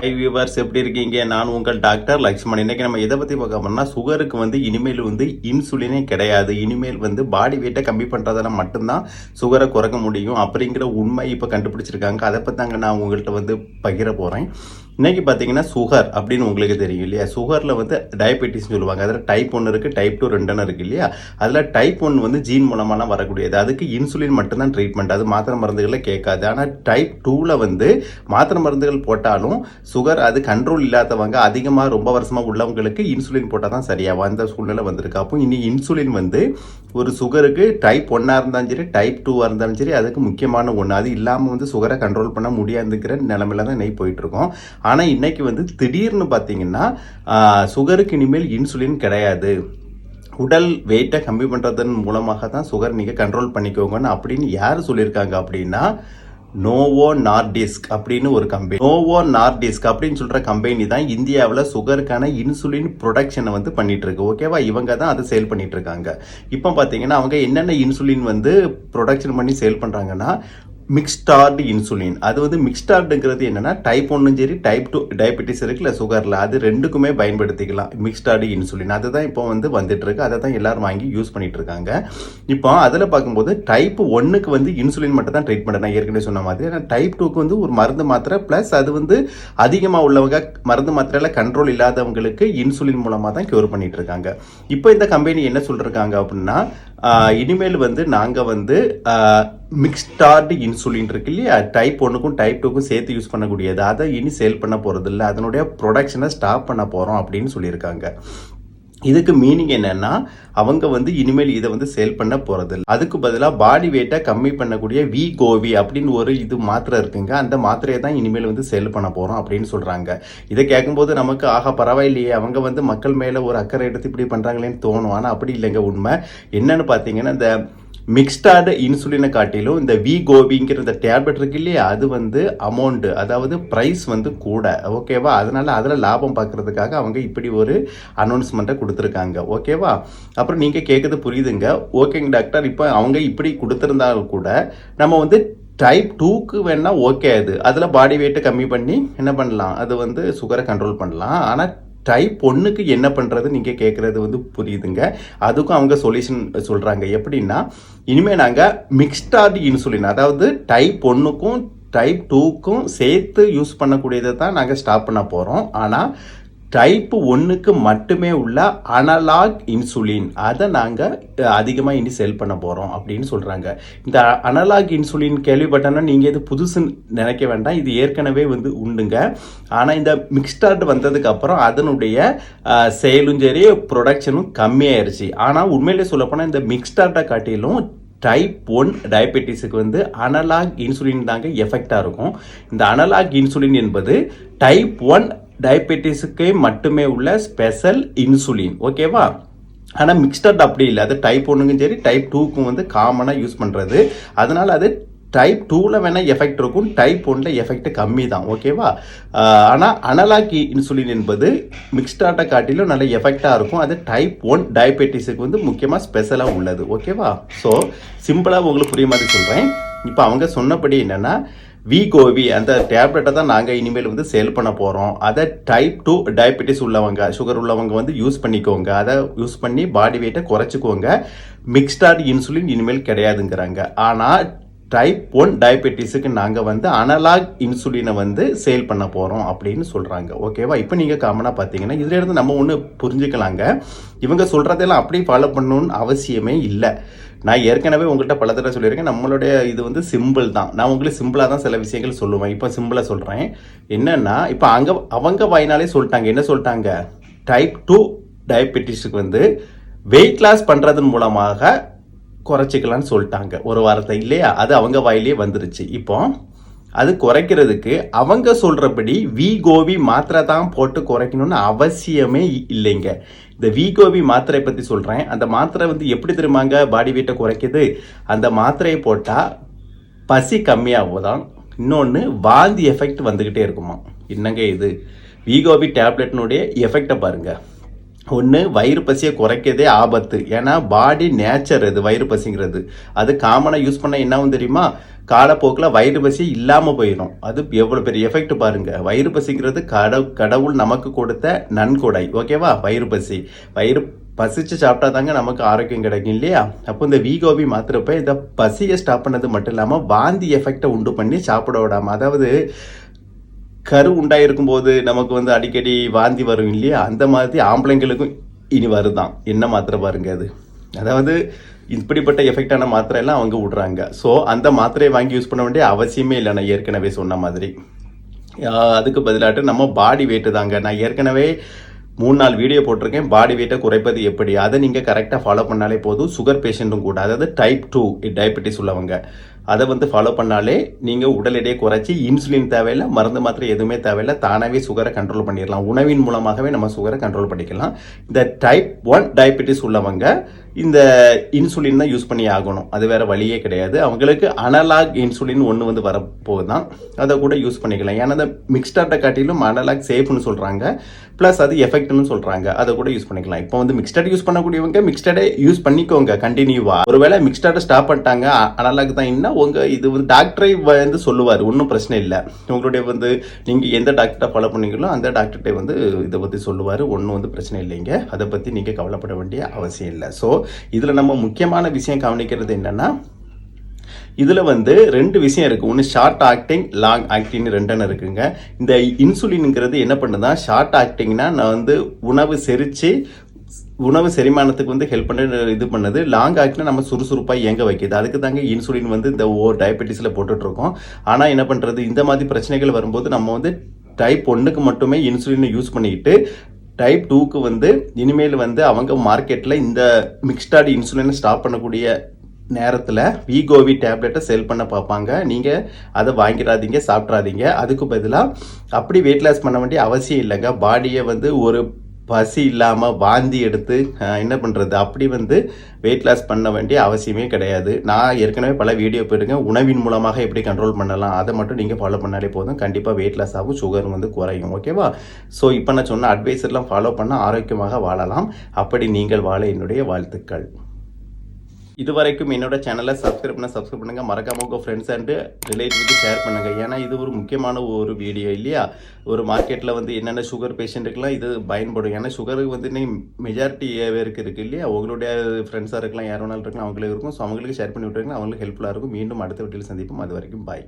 Hi viewers, எப்படி இருக்கீங்க? நான் உங்கள் டாக்டர் லக்ஷ்மண். இன்னைக்கு நம்ம எதை பற்றி பார்க்க போறோம்னா, சுகருக்கு இனிமேல் இன்சுலினே கிடையாது. இனிமேல் பாடி வெயிட்டை கம்மி பண்ணுறதால மட்டும்தான் சுகரை குறைக்க முடியும் அப்படிங்கிற உண்மை இப்போ கண்டுபிடிச்சிருக்காங்க. அதை பற்றி தாங்க நான் உங்கள்கிட்ட பகிர போகிறேன். இன்றைக்கி பார்த்தீங்கன்னா சுகர் அப்படின்னு உங்களுக்கு தெரியும் இல்லையா? சுகரில் டயபெட்டிஸ்னு சொல்லுவாங்க. அதில் டைப் 1 இருக்குது, டைப் 2 2 இருக்குது இல்லையா? அதில் டைப் 1 ஜீன் மூலமாக வரக்கூடியது. அதுக்கு இன்சுலின் மட்டும்தான் ட்ரீட்மெண்ட். அது மாத்திரை மருந்துகளில் கேட்காது. ஆனால் டைப் 2ல் மாத்திரை மருந்துகள் போட்டாலும் சுகர் அது கண்ட்ரோல் இல்லாதவங்க, அதிகமாக ரொம்ப வருஷமாக உள்ளவங்களுக்கு இன்சுலின் போட்டால் தான் சரியாகும். அந்த சூழ்நிலை வந்திருக்கு. அப்போ இனி இன்சுலின் ஒரு சுகருக்கு டைப் 1 இருந்தாலும் சரி, டைப் 2 இருந்தாலும் சரி, அதுக்கு முக்கியமான ஒன்று. அது இல்லாமல் சுகரை கண்ட்ரோல் பண்ண முடியாதுங்கிற நிலைமையில தான் இன்னைக்கு போயிட்டுருக்கோம். ஆனால் இன்னைக்கு திடீர்னு பார்த்தீங்கன்னா சுகருக்கு இனிமேல் இன்சுலின் கிடையாது, உடல் வெயிட்டை கம்மி பண்ணுறதன் மூலமாக தான் சுகர் நீங்கள் கண்ட்ரோல் பண்ணிக்கோங்கன்னு அப்படின்னு யார் சொல்லியிருக்காங்க அப்படின்னா, நோவோ நார்டிஸ்க் அப்படின்னு ஒரு கம்பெனி. நோவோ நார்டிஸ்க் அப்படின்னு சொல்ற கம்பெனி தான் இந்தியாவில் சுகருக்கான இன்சுலின் ப்ரொடக்ஷனை பண்ணிட்டு இருக்கு. ஓகேவா? இவங்க தான் அதை சேல் பண்ணிட்டு இருக்காங்க. இப்போ பார்த்தீங்கன்னா அவங்க என்னென்ன இன்சுலின் ப்ரொடக்ஷன் பண்ணி சேல் பண்றாங்கன்னா, மிக்ஸ்டார்டு இன்சுலின். அது மிக்ஸ்டார்டுங்கிறது என்னன்னா, டைப் 1 சரி, டைப் 2 டயபெட்டிஸ் இருக்குல்ல சுகரில், அது ரெண்டுக்குமே பயன்படுத்திக்கலாம் மிக்ஸ்டார்டு இன்சுலின். அதுதான் இப்போ வந்துட்டு இருக்கு. அதை தான் எல்லாரும் வாங்கி யூஸ் பண்ணிட்டு இருக்காங்க. இப்போ அதில் பார்க்கும்போது டைப் 1க்கு இன்சுலின் மட்டும் தான் ட்ரீட்மெண்ட். நான் ஏற்கனவே சொன்ன மாதிரி. ஆனால் டைப் 2க்கு ஒரு மருந்து மாத்திரை ப்ளஸ் அது அதிகமாக உள்ளவங்க, மருந்து மாத்திரையில் கண்ட்ரோல் இல்லாதவங்களுக்கு இன்சுலின் மூலமாக தான் கியூர் பண்ணிட்டு இருக்காங்க. இப்போ இந்த கம்பெனி என்ன சொல்றாங்க அப்படின்னா, இனிமேல் நாங்கள் மிக்ஸ்டார்டு இன்சுலின் இருக்கு இல்லையா, டைப் 1க்கும் டைப் 2க்கும் சேர்த்து யூஸ் பண்ணக்கூடியது, அதை இனி சேல் பண்ண போகிறது இல்லை, அதனுடைய ப்ரொடக்ஷனை ஸ்டாப் பண்ண போகிறோம் அப்படின்னு சொல்லியிருக்காங்க. இதுக்கு மீனிங் என்னன்னா, அவங்க இனிமேல் இதை சேல் பண்ண போறது. அதுக்கு பதிலாக பாடி வெயிட்டை கம்மி பண்ணக்கூடிய வீகோவி அப்படின்னு ஒரு மாத்திரை இருக்குங்க. அந்த மாத்திரையை தான் இனிமேல் சேல் பண்ண போறோம் அப்படின்னு சொல்றாங்க. இதை கேட்கும்போது நமக்கு ஆஹா பரவாயில்லையே, அவங்க மக்கள் மேல ஒரு அக்கறை எடுத்து இப்படி பண்றாங்களேன்னு தோணும். ஆனால் அப்படி இல்லைங்க. உண்மை என்னன்னு பார்த்தீங்கன்னா, இந்த மிக்ஸ்டார்டு இன்சுலினை காட்டிலும் இந்த வீகோவிங்கிற இந்த டேப்லெட் இருக்கு இல்லையா, அது அமௌண்ட், அதாவது ப்ரைஸ் கூட. ஓகேவா? அதனால அதில் லாபம் பார்க்கறதுக்காக அவங்க இப்படி ஒரு அனௌன்ஸ்மெண்ட்டை கொடுத்துருக்காங்க. ஓகேவா? அப்புறம் நீங்கள் கேட்குறது புரியுதுங்க. ஓகேங்க டாக்டர், இப்போ அவங்க இப்படி கொடுத்துருந்தாலும் கூட நம்ம டைப் 2க்கு வேணா ஓகே, அதில் பாடி வெயிட்டை கம்மி பண்ணி என்ன பண்ணலாம், அது சுகரை கண்ட்ரோல் பண்ணலாம். ஆனால் டைப் 1க்கு என்ன பண்ணுறது நீங்கள் கேட்குறது புரியுதுங்க. அதுக்கும் அவங்க சொல்யூஷன் சொல்கிறாங்க. எப்படின்னா, இனிமேல் நாங்கள் மிக்ஸ்டார்டு இன்சுலின், அதாவது டைப் 1க்கும் டைப் 2க்கும் சேர்த்து யூஸ் பண்ணக்கூடியதை தான் நாங்கள் ஸ்டாப் பண்ண போகிறோம். ஆனால் டைப் 1க்கு மட்டுமே உள்ள அனலாக் இன்சுலின், அதை நாங்கள் அதிகமாக இனி சேல் பண்ண போகிறோம் அப்படின்னு சொல்கிறாங்க. இந்த அனலாக் இன்சுலின் கேள்விப்பட்டோன்னா நீங்கள் இது புதுசுன்னு நினைக்க வேண்டாம். இது ஏற்கனவே உண்டுங்க. ஆனால் இந்த மிக்ஸ்டார்டு வந்ததுக்கப்புறம் அதனுடைய சேலும் சரி, ப்ரொடக்ஷனும் கம்மியாயிருச்சு. ஆனால் உண்மையிலே சொல்லப்போனால் இந்த மிக்ஸ்டார்டை காட்டிலும் டைப் 1 டயபெட்டிஸுக்கு அனலாக் இன்சுலின் தாங்க எஃபெக்டாக இருக்கும். இந்த அனலாக் இன்சுலின் என்பது டைப் 1 டயபெட்டிஸுக்கு மட்டுமே உள்ள ஸ்பெஷல் இன்சுலின். ஓகேவா? ஆனால் மிக்ஸ்டர்ட் அப்படி இல்லை. அது டைப் 1க்கும் சரி, டைப் 2க்கும் காமனாக யூஸ் பண்ணுறது. அதனால அது டைப் 2ல் வேணால் எஃபெக்ட் இருக்கும், டைப் 1ல் எஃபெக்ட் கம்மி தான். ஓகேவா? ஆனால் அனலாக் இன்சுலின் என்பது மிக்ஸ்டார்ட்டை காட்டிலும் நல்ல எஃபெக்டாக இருக்கும். அது டைப் 1 டயபெட்டிஸுக்கு முக்கியமாக ஸ்பெஷலாக உள்ளது. ஓகேவா? ஸோ சிம்பிளாக உங்களுக்கு புரிய மாதிரி சொல்கிறேன். இப்போ அவங்க சொன்னபடி என்னென்னா, வீகோவி அந்த டேப்லெட்டை தான் நாங்கள் இனிமேல் சேல் பண்ண போகிறோம். அதை டைப் 2 டயபெட்டிஸ் உள்ளவங்க, சுகர் உள்ளவங்க யூஸ் பண்ணிக்கோங்க. அதை யூஸ் பண்ணி பாடி வெயிட்டை குறைச்சிக்கோங்க. மிக்ஸ்டார்டு இன்சுலின் இனிமேல் கிடையாதுங்கிறாங்க. ஆனால் டைப் 1 டயபெட்டிஸுக்கு நாங்கள் அனலாக் இன்சுலினை சேல் பண்ண போகிறோம் அப்படின்னு சொல்கிறாங்க. ஓகேவா? இப்போ நீங்கள் காமனாக பார்த்தீங்கன்னா இதிலேருந்து நம்ம ஒன்று புரிஞ்சுக்கலாங்க. இவங்க சொல்கிறதெல்லாம் அப்படியே ஃபாலோ பண்ணணும்னு அவசியமே இல்லை. நான் ஏற்கனவே உங்கள்கிட்ட பல தடவை சொல்லியிருக்கேன், நம்மளுடைய இது சிம்பிள் தான். நான் உங்களுக்கு சிம்பிளாக தான் சில விஷயங்கள் சொல்லுவேன். இப்போ சிம்பிளாக சொல்கிறேன். என்னென்னா, இப்போ அவங்க வாயினாலே சொல்லிட்டாங்க. என்ன சொல்லிட்டாங்க? டைப் 2 டயபெட்டிஸுக்கு வெயிட் லாஸ் பண்ணுறதன் மூலமாக குறைச்சிக்கலான்னு சொல்லிட்டாங்க ஒரு வாரத்தை இல்லையா? அது அவங்க வாயிலே வந்துருச்சு. இப்போ அது குறைக்கிறதுக்கு அவங்க சொல்கிறபடி வீகோவி மாத்திரை தான் போட்டு குறைக்கணும்னு அவசியமே இல்லைங்க. இந்த வீகோவி மாத்திரை பற்றி சொல்கிறேன். அந்த மாத்திரை எப்படி தெரியுமாங்க பாடி வெயிட்டை குறைக்குது? அந்த மாத்திரையை போட்டால் பசி கம்மியாகுதான், இன்னொன்று வாந்தி எஃபெக்ட் வந்துக்கிட்டே இருக்குமா. என்னங்க இது? வீகோவி டேப்லெட்னுடைய எஃபெக்டை பாருங்கள். ஒன்று வயிறு பசியை குறைக்கிறதே ஆபத்து. ஏன்னா பாடி நேச்சர் அது வயிறு பசிங்கிறது. அது காமனாக யூஸ் பண்ண என்னாவும் தெரியுமா, காலப்போக்கில் வயிறு பசி இல்லாமல் போயிடும். அது எவ்வளோ பெரிய எஃபெக்ட் பாருங்க. வயிறு பசிங்கிறது கடவுள் நமக்கு கொடுத்த நன்கொடை. ஓகேவா? வயிறு பசி பசிச்சு சாப்பிட்டா தாங்க நமக்கு ஆரோக்கியம் கிடைக்கும் இல்லையா? அப்போ இந்த வீகோவி மாத்திரப்ப இந்த பசியை ஸ்டாப் பண்ணது மட்டும் இல்லாமல் வாந்தி எஃபெக்டை உண்டு பண்ணி சாப்பிட விடாமல், அதாவது கரு உண்டாயிருக்கும் போது நமக்கு வந்து அடிக்கடி வாந்தி வரும் இல்லையா, அந்த மாதிரி ஆம்பளைங்களுக்கும் இனி வருதான். என்ன மாத்திரை பாருங்க அது. அதாவது இப்படிப்பட்ட எஃபெக்டான மாத்திரை எல்லாம் அவங்க விடுறாங்க. ஸோ அந்த மாத்திரையை வாங்கி யூஸ் பண்ண வேண்டிய அவசியமே இல்லை. நான் ஏற்கனவே சொன்ன மாதிரி அதுக்கு பதிலாட்டு நம்ம பாடி வெயிட்டு தாங்க. நான் ஏற்கனவே 3-4 வீடியோ போட்டிருக்கேன், பாடி வெயிட்டை குறைப்பது எப்படி. அதை நீங்கள் கரெக்டாக ஃபாலோ பண்ணாலே போதும். சுகர் பேஷண்ட்டும் கூட, அதாவது டைப் 2 டயபெட்டிஸ் உள்ளவங்க அதை வந்து ஃபாலோ பண்ணாலே நீங்கள் உடல் எடையை குறைச்சி இன்சுலின் தேவையில்லை, மருந்து மாத்திரை எதுவுமே தேவையில்லை, தானாகவே சுகரை கண்ட்ரோல் பண்ணிடலாம். உணவின் மூலமாகவே நம்ம சுகரை கண்ட்ரோல் பண்ணிக்கலாம். இந்த டைப் 1 டயபெட்டிஸ் உள்ளவங்க இந்த இன்சுலின் தான் யூஸ் பண்ணி ஆகணும். அது வேற வழியே கிடையாது. அவங்களுக்கு அனலாக் இன்சுலின் ஒன்று வந்து வரப்போகுதான், அதை கூட யூஸ் பண்ணிக்கலாம். ஏன்னா அந்த மிக்ஸ்டார்ட்டை காட்டிலும் அனலாக் சேஃப்னு சொல்கிறாங்க, ப்ளஸ் அது எஃபெக்ட்னு சொல்கிறாங்க. அதை கூட யூஸ் பண்ணிக்கலாம். இப்போ வந்து மிக்ஸ்டார்ட் யூஸ் பண்ணக்கூடியவங்க மிக்ஸ்டார்டை யூஸ் பண்ணிக்கோங்க கண்டினியூவா. ஒருவேளை மிக்ஸ்டார்ட்டை ஸ்டாப் பண்ணிட்டாங்க, அனலாக் தான் இன்னும் இது வந்து டாக்டரை வந்து சொல்லுவார், ஒன்றும் பிரச்சனை இல்லை. உங்களுடைய வந்து நீங்கள் எந்த டாக்டரை ஃபாலோ பண்ணீங்களோ அந்த டாக்டர்கிட்ட வந்து இதை பற்றி சொல்லுவார், ஒன்றும் வந்து பிரச்சனை இல்லைங்க. அதை பற்றி நீங்கள் கவலைப்பட வேண்டிய அவசியம் இல்லை. ஸோ இதில் நம்ம முக்கியமான விஷயம் கவனிக்கிறது என்னன்னா, இதில் வந்து 2 விஷயம் இருக்குது. ஒன்று ஷார்ட் ஆக்டிங், லாங் ஆக்டிங், 2 இருக்குங்க. இந்த இன்சுலின்ங்கிறது என்ன பண்ணுதா, ஷார்ட் ஆக்டிங்னா நான் வந்து உணவு செரிமானத்துக்கு வந்து ஹெல்ப் பண்ண இது பண்ணுது. லாங் ஆக்டிங்னா நம்ம சுறுசுறுப்பாக இயங்க வைக்கிது. அதுக்கு தாங்க இன்சுலின் வந்து இந்த டயபெட்டிஸில் போட்டுட்ருக்கோம். ஆனால் என்ன பண்ணுறது, இந்த மாதிரி பிரச்சனைகள் வரும்போது நம்ம வந்து டைப் 1க்கு மட்டுமே இன்சுலினை யூஸ் பண்ணிக்கிட்டு டைப் 2க்கு வந்து இனிமேல் வந்து அவங்க மார்க்கெட்டில் இந்த மிக்ஸ்டார்ட் இன்சுலினை ஸ்டாப் பண்ணக்கூடிய நேரத்தில் வீகோவி டேப்லெட்டை செல் பண்ண பார்ப்பாங்க. நீங்கள் அதை வாங்கிடாதீங்க, சாப்பிட்றாதீங்க. அதுக்கு பதிலாக அப்படி வெயிட் லாஸ் பண்ண வேண்டிய அவசியம் இல்லைங்க. பாடியை வந்து ஒரு பசி இல்லாமல் வாந்தி எடுத்து என்ன பண்ணுறது, அப்படி வந்து வெயிட் லாஸ் பண்ண வேண்டிய அவசியமே கிடையாது. நான் ஏற்கனவே பல வீடியோ போயிருக்கேன், உணவின் மூலமாக எப்படி கண்ட்ரோல் பண்ணலாம், அதை மட்டும் நீங்கள் ஃபாலோ பண்ணாலே போதும். கண்டிப்பாக வெயிட் லாஸ் ஆகும், சுகர் வந்து குறையும். ஓகேவா? ஸோ இப்போ நான் சொன்ன அட்வைஸர்லாம் ஃபாலோ பண்ணால் ஆரோக்கியமாக வாழலாம். அப்படி நீங்கள் வாழ என்னுடைய வாழ்த்துக்கள். இதுவரைக்கும் என்னோட சேனலை சப்ஸ்கிரைப் பண்ணுங்கள். மறக்காம உங்கள் ஃப்ரெண்ட்ஸ் அண்டு ரிலேட்டிவ்க்கு ஷேர் பண்ணுங்கள். ஏன்னா இது ஒரு முக்கியமான ஒரு வீடியோ இல்லையா. ஒரு மார்க்கெட்டில் வந்து என்னென்ன சுகர் பேஷண்ட்டுக்கெலாம் இது பயன்படும். ஏன்னா சுகருக்கு வந்து இன்னைக்கு மெஜாரிட்டி பேருக்கு இருக்குது இல்லையா. உங்களுடைய ஃப்ரெண்ட்ஸாக இருக்கலாம், யார் வேணாலும் இருக்கலாம், அவங்களுக்கு இருக்கும். ஸோ அவங்களுக்கு ஷேர் பண்ணி விட்டுருங்க, அவங்களுக்கு ஹெல்ப்ஃபுல்லாக இருக்கும். மீண்டும் அடுத்த வீட்டில் சந்திப்போம். அது வரைக்கும் பாய்.